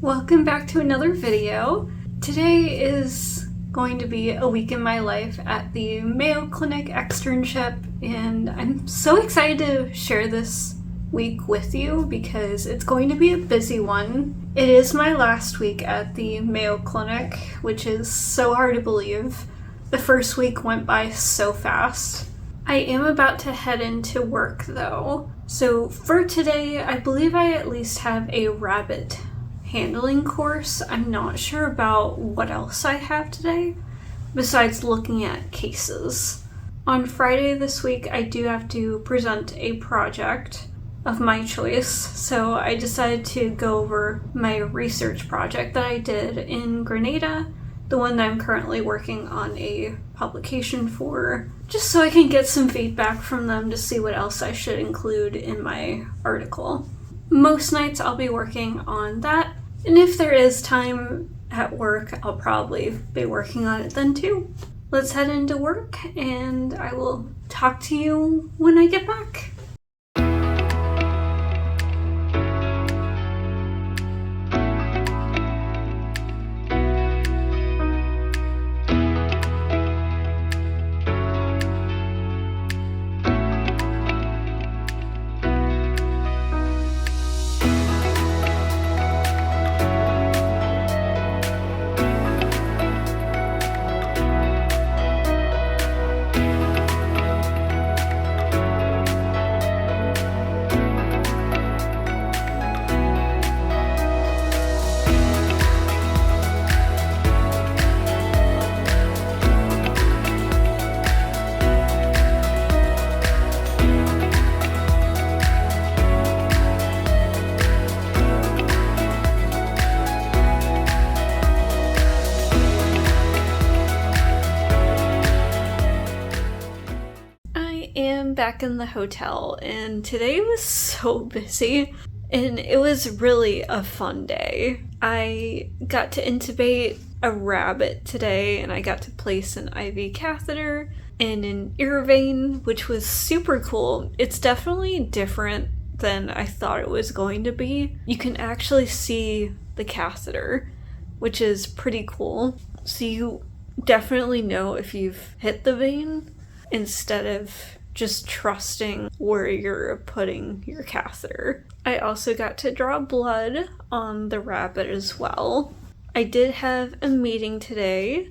Welcome back to another video. Today is going to be a week in my life at the Mayo Clinic externship, and I'm so excited to share this week with you because it's going to be a busy one. It is my last week at the Mayo Clinic, which is so hard to believe. The first week went by so fast. I am about to head into work though. So for today, I believe I at least have a rabbit handling course. I'm not sure about what else I have today besides looking at cases. On Friday this week, I do have to present a project of my choice, so I decided to go over my research project that I did in Grenada, the one that I'm currently working on a publication for, just so I can get some feedback from them to see what else I should include in my article. Most nights I'll be working on that, and if there is time at work, I'll probably be working on it then too. Let's head into work, and I will talk to you when I get back. Back in the hotel, and today was so busy, and it was really a fun day. I got to intubate a rabbit today, and I got to place an IV catheter and an ear vein, which was super cool. It's definitely different than I thought it was going to be. You can actually see the catheter, which is pretty cool. So you definitely know if you've hit the vein instead of just trusting where you're putting your catheter. I also got to draw blood on the rabbit as well. I did have a meeting today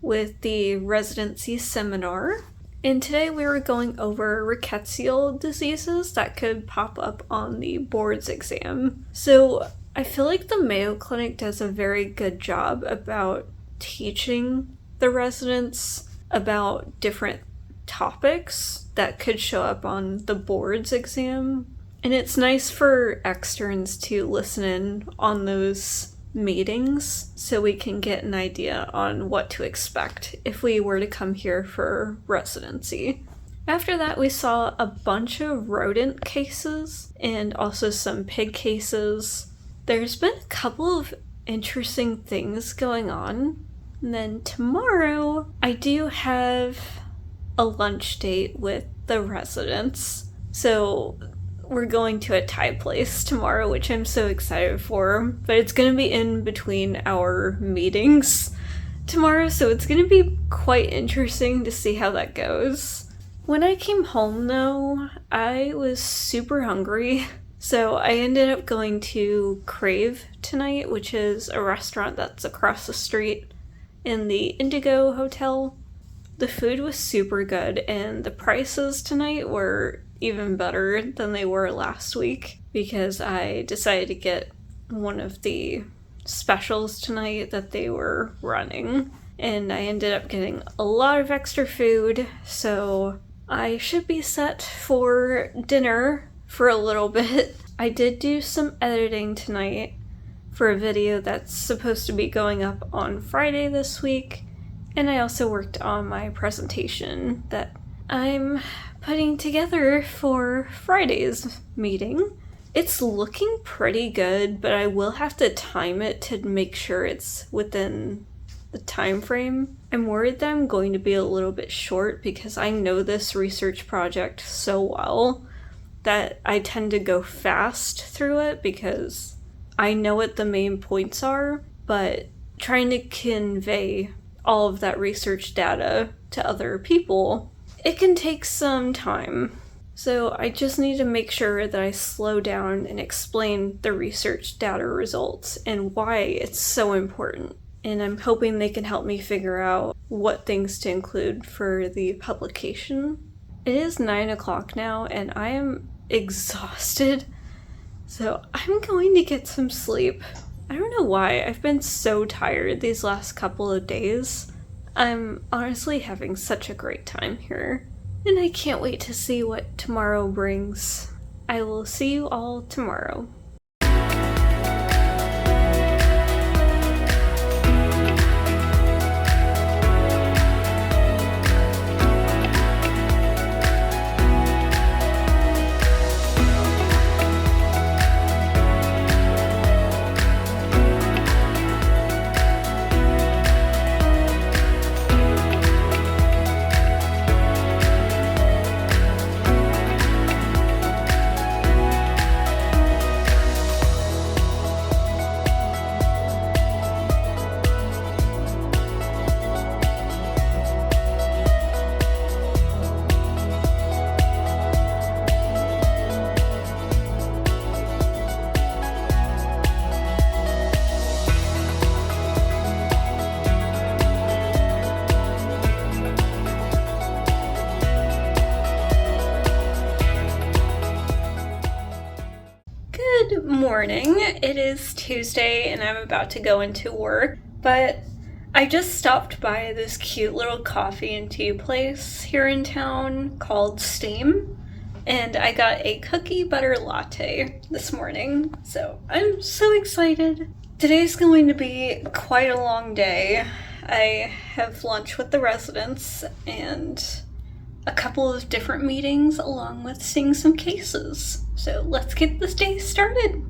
with the residency seminar, and today we were going over rickettsial diseases that could pop up on the boards exam. So I feel like the Mayo Clinic does a very good job about teaching the residents about different topics that could show up on the boards exam. And it's nice for externs to listen in on those meetings so we can get an idea on what to expect if we were to come here for residency. After that, we saw a bunch of rodent cases and also some pig cases. There's been a couple of interesting things going on. And then tomorrow, I do have a lunch date with the residents. So we're going to a Thai place tomorrow, which I'm so excited for, but it's going to be in between our meetings tomorrow, so it's going to be quite interesting to see how that goes. When I came home though, I was super hungry, so I ended up going to Crave tonight, which is a restaurant that's across the street in the Indigo Hotel. The food was super good, and the prices tonight were even better than they were last week because I decided to get one of the specials tonight that they were running, and I ended up getting a lot of extra food, so I should be set for dinner for a little bit. I did do some editing tonight for a video that's supposed to be going up on Friday this week. And I also worked on my presentation that I'm putting together for Friday's meeting. It's looking pretty good, but I will have to time it to make sure it's within the time frame. I'm worried that I'm going to be a little bit short because I know this research project so well that I tend to go fast through it because I know what the main points are, but trying to convey all of that research data to other people, it can take some time. So I just need to make sure that I slow down and explain the research data results and why it's so important. And I'm hoping they can help me figure out what things to include for the publication. It is 9 o'clock now and I am exhausted, so I'm going to get some sleep. I don't know why, I've been so tired these last couple of days. I'm honestly having such a great time here, and I can't wait to see what tomorrow brings. I will see you all tomorrow. Good morning. It is Tuesday and I'm about to go into work, but I just stopped by this cute little coffee and tea place here in town called Steam, and I got a cookie butter latte this morning, so I'm so excited. Today's going to be quite a long day. I have lunch with the residents and a couple of different meetings along with seeing some cases. So let's get this day started.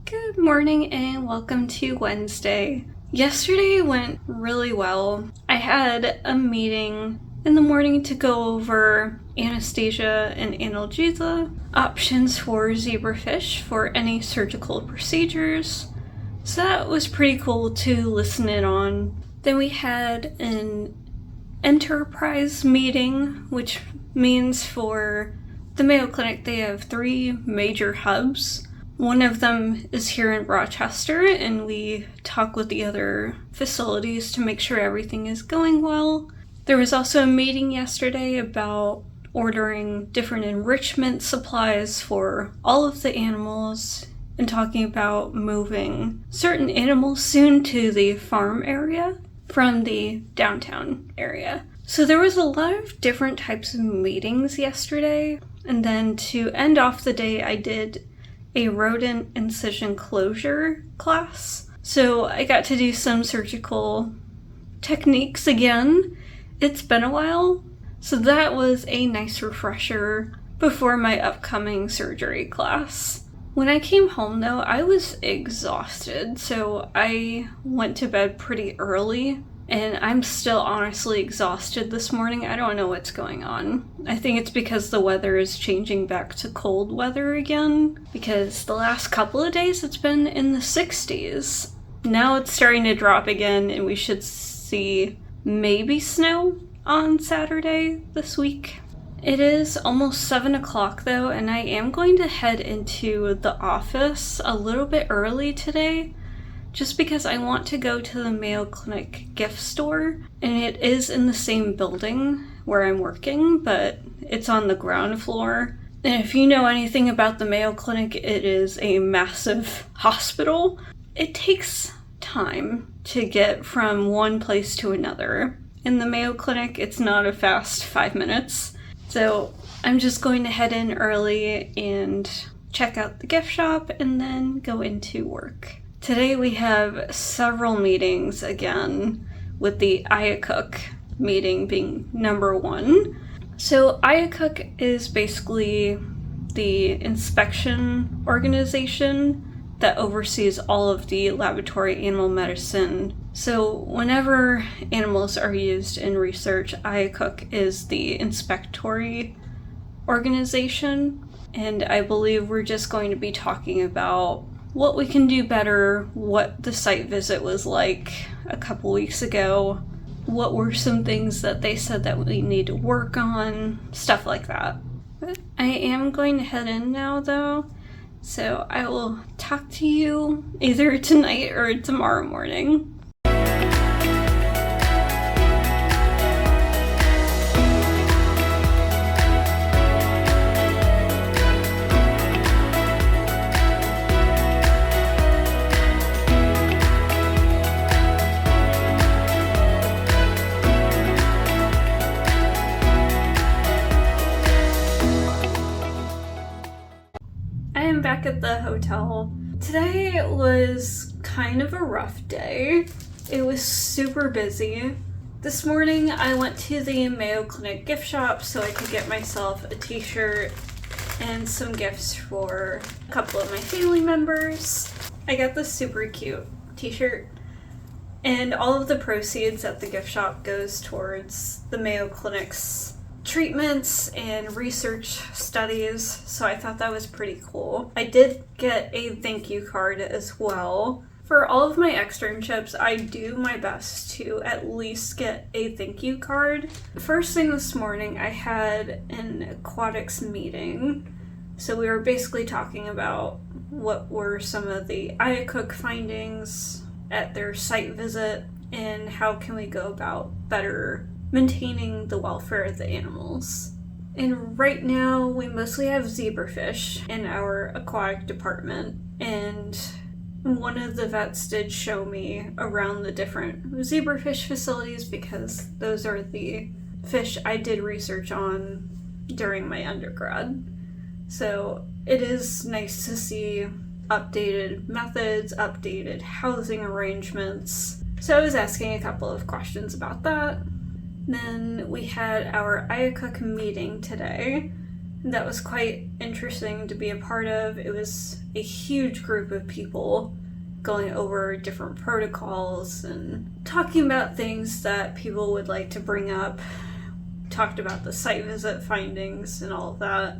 Good morning and welcome to Wednesday. Yesterday went really well. I had a meeting in the morning to go over anesthesia and analgesia, options for zebrafish for any surgical procedures. So that was pretty cool to listen in on. Then we had an enterprise meeting, which means for the Mayo Clinic they have 3 major hubs. One of them is here in Rochester, and we talk with the other facilities to make sure everything is going well. There was also a meeting yesterday about ordering different enrichment supplies for all of the animals and talking about moving certain animals soon to the farm area from the downtown area. So there was a lot of different types of meetings yesterday, and then to end off the day I did a rodent incision closure class. So I got to do some surgical techniques again. It's been a while, so that was a nice refresher before my upcoming surgery class. When I came home though, I was exhausted, so I went to bed pretty early. And I'm still honestly exhausted this morning. I don't know what's going on. I think it's because the weather is changing back to cold weather again, because the last couple of days it's been in the 60s. Now it's starting to drop again, and we should see maybe snow on Saturday this week. It is almost 7 o'clock though, and I am going to head into the office a little bit early today, just because I want to go to the Mayo Clinic gift store, and it is in the same building where I'm working, but it's on the ground floor. And if you know anything about the Mayo Clinic, it is a massive hospital. It takes time to get from one place to another. In the Mayo Clinic, it's not a fast 5 minutes. So I'm just going to head in early and check out the gift shop and then go into work. Today we have several meetings again, with the IACUC meeting being number one. So IACUC is basically the inspection organization that oversees all of the laboratory animal medicine. So whenever animals are used in research, IACUC is the inspectory organization, and I believe we're just going to be talking about what we can do better, what the site visit was like a couple weeks ago, what were some things that they said that we need to work on, stuff like that. But I am going to head in now though, so I will talk to you either tonight or tomorrow morning. Back at the hotel. Today was kind of a rough day. It was super busy. This morning I went to the Mayo Clinic gift shop so I could get myself a t-shirt and some gifts for a couple of my family members. I got this super cute t-shirt, and all of the proceeds at the gift shop goes towards the Mayo Clinic's treatments and research studies, so I thought that was pretty cool. I did get a thank you card as well. For all of my externships, I do my best to at least get a thank you card. First thing this morning, I had an aquatics meeting. So we were basically talking about what were some of the IACUC findings at their site visit and how can we go about better maintaining the welfare of the animals. And right now we mostly have zebrafish in our aquatic department, and one of the vets did show me around the different zebrafish facilities because those are the fish I did research on during my undergrad. So it is nice to see updated methods, updated housing arrangements. So I was asking a couple of questions about that. Then we had our IACUC meeting today. That was quite interesting to be a part of. It was a huge group of people going over different protocols and talking about things that people would like to bring up. Talked about the site visit findings and all of that.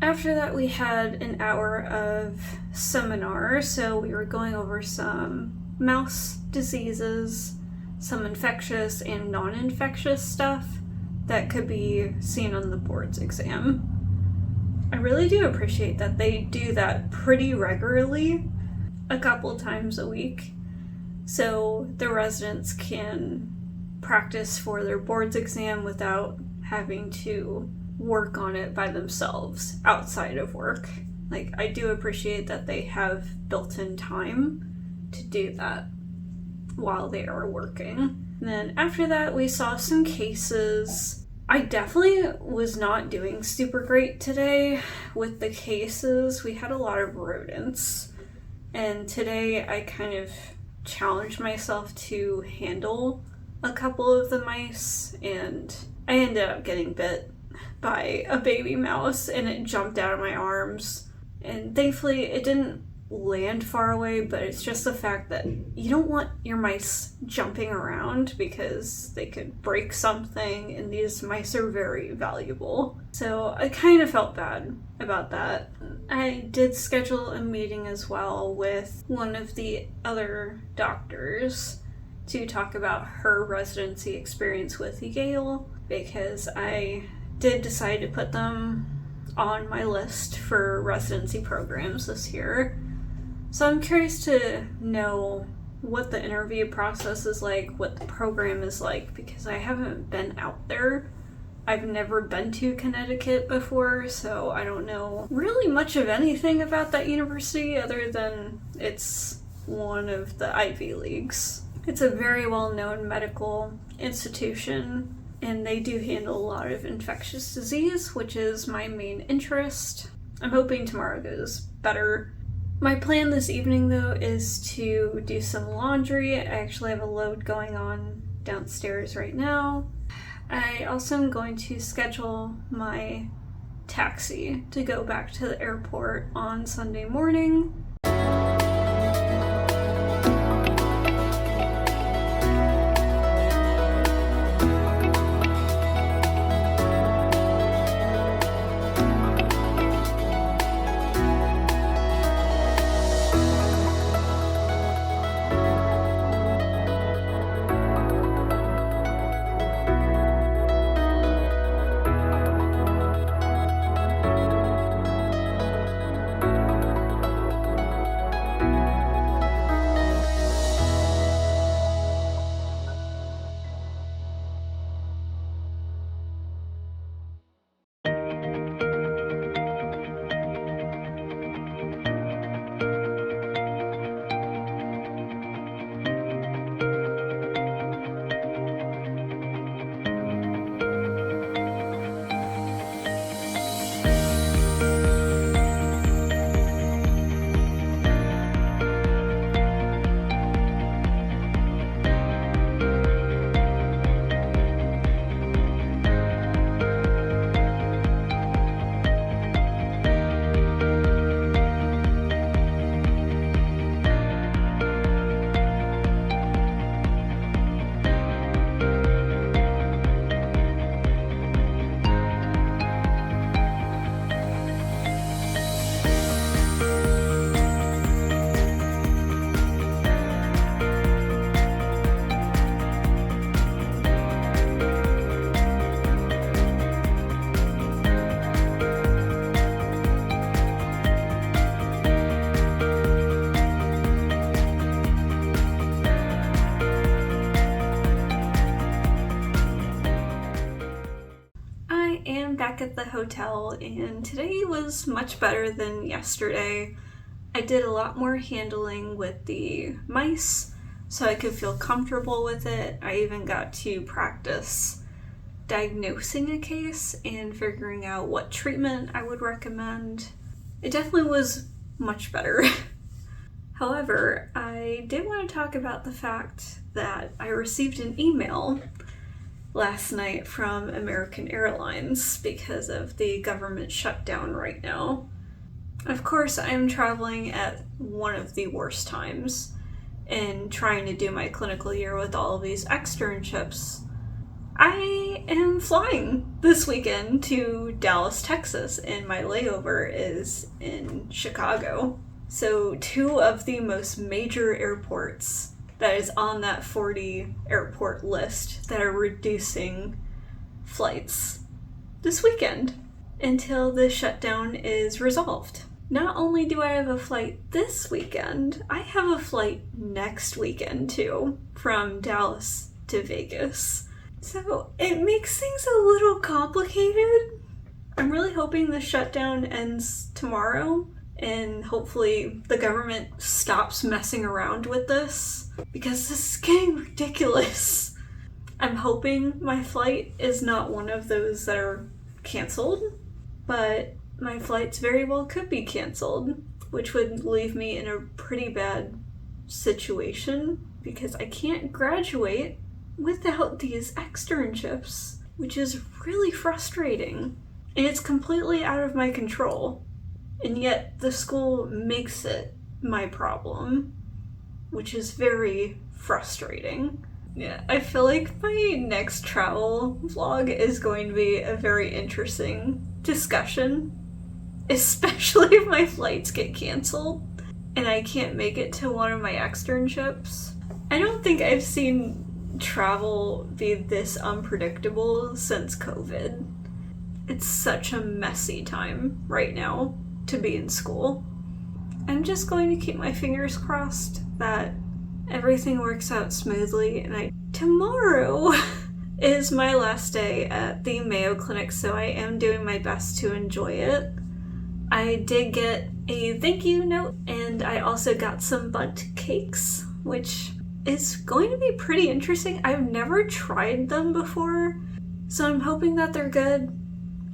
After that, we had an hour of seminar, so we were going over some mouse diseases, some infectious and non-infectious stuff that could be seen on the board's exam. I really do appreciate that they do that pretty regularly, a couple times a week, so the residents can practice for their board's exam without having to work on it by themselves outside of work. Like, I do appreciate that they have built-in time to do that while they are working. And then after that, we saw some cases. I definitely was not doing super great today with the cases. We had a lot of rodents, and today I kind of challenged myself to handle a couple of the mice, and I ended up getting bit by a baby mouse and it jumped out of my arms, and thankfully it didn't land far away, but it's just the fact that you don't want your mice jumping around because they could break something, and these mice are very valuable. So I kind of felt bad about that. I did schedule a meeting as well with one of the other doctors to talk about her residency experience with Yale, because I did decide to put them on my list for residency programs this year. So I'm curious to know what the interview process is like, what the program is like, because I haven't been out there. I've never been to Connecticut before, so I don't know really much of anything about that university other than it's one of the Ivy Leagues. It's a very well-known medical institution, and they do handle a lot of infectious disease, which is my main interest. I'm hoping tomorrow goes better. My plan this evening, though, is to do some laundry. I actually have a load going on downstairs right now. I also am going to schedule my taxi to go back to the airport on Sunday morning. Back at the hotel, and today was much better than yesterday. I did a lot more handling with the mice so I could feel comfortable with it. I even got to practice diagnosing a case and figuring out what treatment I would recommend. It definitely was much better. However, I did want to talk about the fact that I received an email last night from American Airlines because of the government shutdown right now. Of course, I'm traveling at one of the worst times and trying to do my clinical year with all of these externships. I am flying this weekend to Dallas, Texas, and my layover is in Chicago. So 2 of the most major airports that is on that 40 airport list that are reducing flights this weekend until the shutdown is resolved. Not only do I have a flight this weekend, I have a flight next weekend too, from Dallas to Vegas. So it makes things a little complicated. I'm really hoping the shutdown ends tomorrow and hopefully the government stops messing around with this, because this is getting ridiculous. I'm hoping my flight is not one of those that are canceled, but my flights very well could be canceled, which would leave me in a pretty bad situation because I can't graduate without these externships, which is really frustrating. And it's completely out of my control. And yet the school makes it my problem, which is very frustrating. Yeah, I feel like my next travel vlog is going to be a very interesting discussion, especially if my flights get canceled and I can't make it to one of my externships. I don't think I've seen travel be this unpredictable since COVID. It's such a messy time right now to be in school. I'm just going to keep my fingers crossed that everything works out smoothly, and tomorrow is my last day at the Mayo Clinic, so I am doing my best to enjoy it. I did get a thank you note, and I also got some butt cakes, which is going to be pretty interesting. I've never tried them before, So I'm hoping that they're good.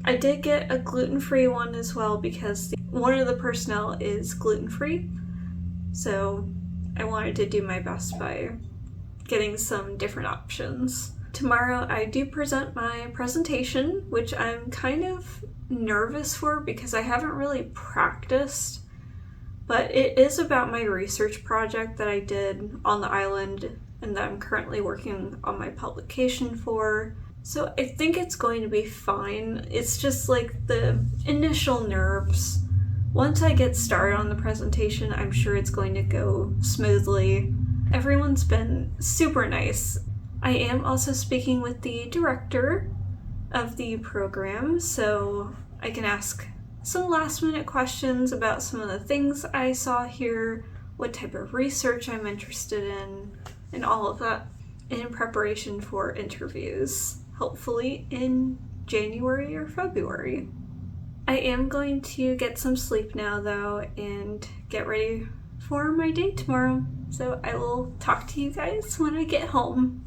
I did get a gluten-free one as well because one of the personnel is gluten-free. So I wanted to do my best by getting some different options. Tomorrow I do present my presentation, which I'm kind of nervous for because I haven't really practiced, but it is about my research project that I did on the island and that I'm currently working on my publication for. So I think it's going to be fine. It's just like the initial nerves. Once I get started on the presentation, I'm sure it's going to go smoothly. Everyone's been super nice. I am also speaking with the director of the program, so I can ask some last-minute questions about some of the things I saw here, what type of research I'm interested in, and all of that in preparation for interviews, hopefully in January or February. I am going to get some sleep now, though, and get ready for my day tomorrow. So I will talk to you guys when I get home.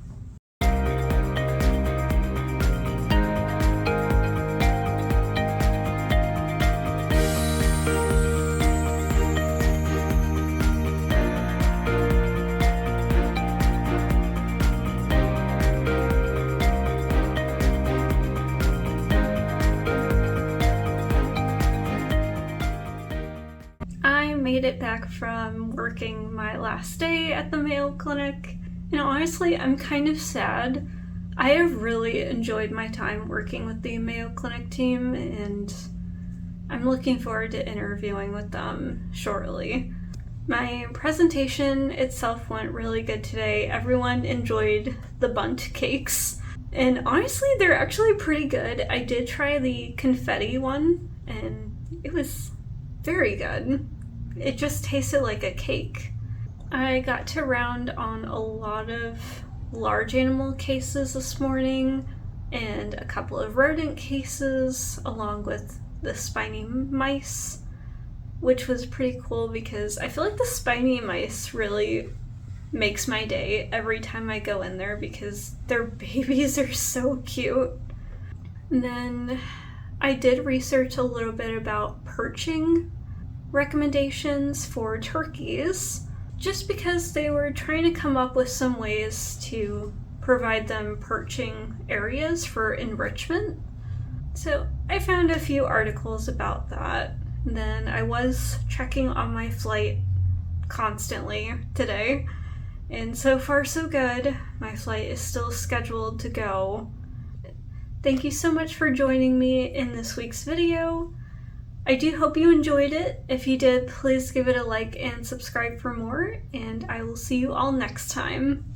I made it back from working my last day at the Mayo Clinic, and honestly, I'm kind of sad. I have really enjoyed my time working with the Mayo Clinic team, and I'm looking forward to interviewing with them shortly. My presentation itself went really good today. Everyone enjoyed the bundt cakes, and honestly, they're actually pretty good. I did try the confetti one, and it was very good. It just tasted like a cake. I got to round on a lot of large animal cases this morning and a couple of rodent cases along with the spiny mice, which was pretty cool because I feel like the spiny mice really makes my day every time I go in there because their babies are so cute. And then I did research a little bit about perching recommendations for turkeys, just because they were trying to come up with some ways to provide them perching areas for enrichment. So I found a few articles about that. And then I was checking on my flight constantly today, and so far so good. My flight is still scheduled to go. Thank you so much for joining me in this week's video. I do hope you enjoyed it. If you did, please give it a like and subscribe for more, and I will see you all next time.